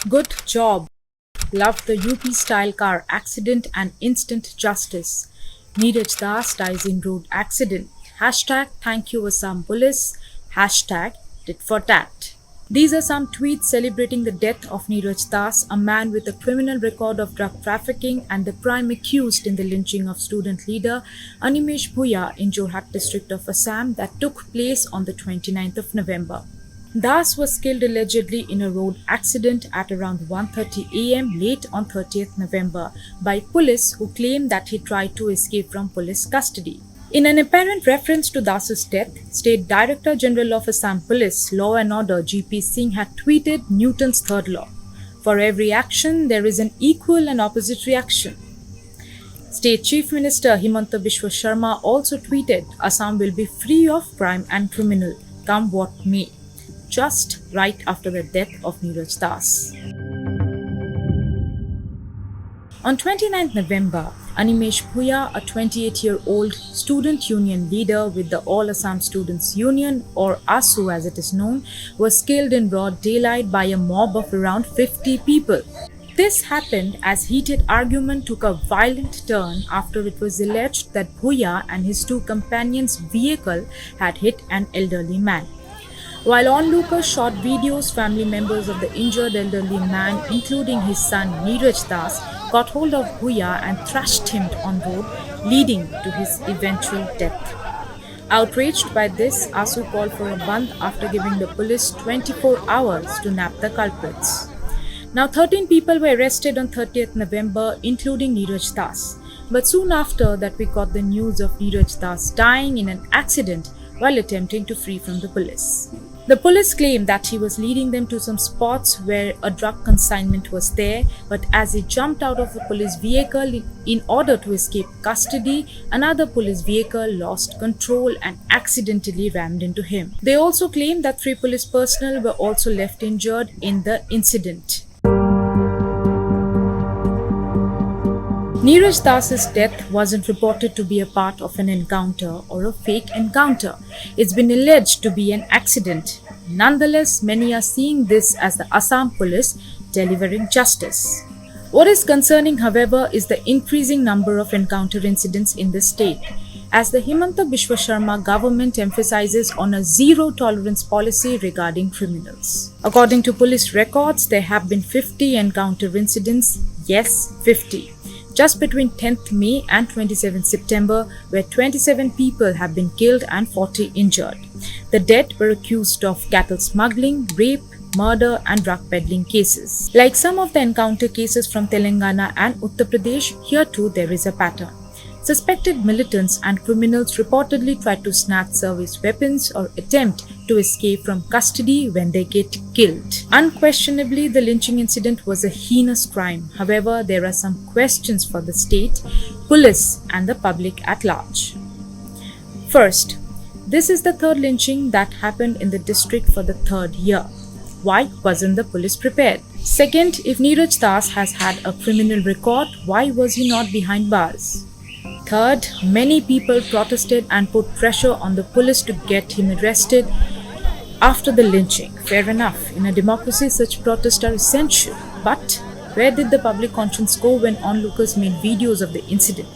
Good job. Loved the UP style car accident and instant justice. Neeraj Das dies in road accident. Hashtag thank you Assam police. Hashtag tit for tat. These are some tweets celebrating the death of Neeraj Das, a man with a criminal record of drug trafficking and the prime accused in the lynching of student leader Animesh Bhuya in Jorhat district of Assam that took place on the 29th of November. Das was killed allegedly in a road accident at around 1:30 am late on 30th November by police who claimed that he tried to escape from police custody. In an apparent reference to Das's death, State Director General of Assam Police Law and Order GP Singh had tweeted Newton's third law. For every action, there is an equal and opposite reaction. State Chief Minister Himanta Biswa Sharma also tweeted, Assam will be free of crime and criminal, come what may, just right after the death of Neeraj Das. On 29th November, Animesh Bhuya, a 28-year-old student union leader with the All Assam Students Union, or ASU as it is known, was killed in broad daylight by a mob of around 50 people. This happened as heated argument took a violent turn after it was alleged that Bhuya and his two companions' vehicle had hit an elderly man. While onlookers shot videos, family members of the injured elderly man, including his son Neeraj Das, got hold of Bhuya and thrashed him on road, leading to his eventual death. Outraged by this, ASU called for a bandh after giving the police 24 hours to nab the culprits. Now 13 people were arrested on 30th November, including Neeraj Das. But soon after that we got the news of Neeraj Das dying in an accident while attempting to flee from the police. The police claimed that he was leading them to some spots where a drug consignment was there, but as he jumped out of the police vehicle in order to escape custody, another police vehicle lost control and accidentally rammed into him. They also claimed that 3 police personnel were also left injured in the incident. Neeraj Das's death wasn't reported to be a part of an encounter or a fake encounter. It's been alleged to be an accident. Nonetheless, many are seeing this as the Assam police delivering justice. What is concerning, however, is the increasing number of encounter incidents in the state, as the Himanta Biswa Sharma government emphasizes on a zero-tolerance policy regarding criminals. According to police records, there have been 50 encounter incidents. Yes, 50. Just between 10th May and 27th September, where 27 people have been killed and 40 injured. The dead were accused of cattle smuggling, rape, murder and drug peddling cases. Like some of the encounter cases from Telangana and Uttar Pradesh, here too there is a pattern. Suspected militants and criminals reportedly try to snatch service weapons or attempt to escape from custody when they get killed. Unquestionably, the lynching incident was a heinous crime. However, there are some questions for the state, police and the public at large. First, this is the third lynching that happened in the district for the third year. Why wasn't the police prepared? Second, if Neeraj Das has had a criminal record, why was he not behind bars? Third, many people protested and put pressure on the police to get him arrested after the lynching. Fair enough, in a democracy such protests are essential. But where did the public conscience go when onlookers made videos of the incident?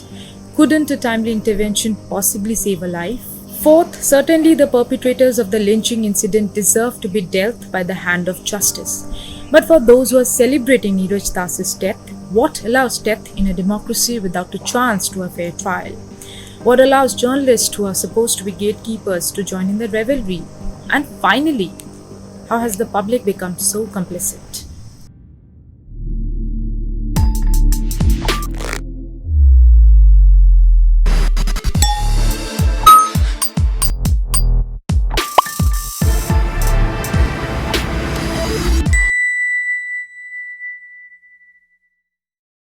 Couldn't a timely intervention possibly save a life? Fourth, certainly the perpetrators of the lynching incident deserve to be dealt by the hand of justice. But for those who are celebrating Neeraj Das's death, what allows death in a democracy without a chance to a fair trial? What allows journalists who are supposed to be gatekeepers to join in the revelry? And finally, how has the public become so complicit?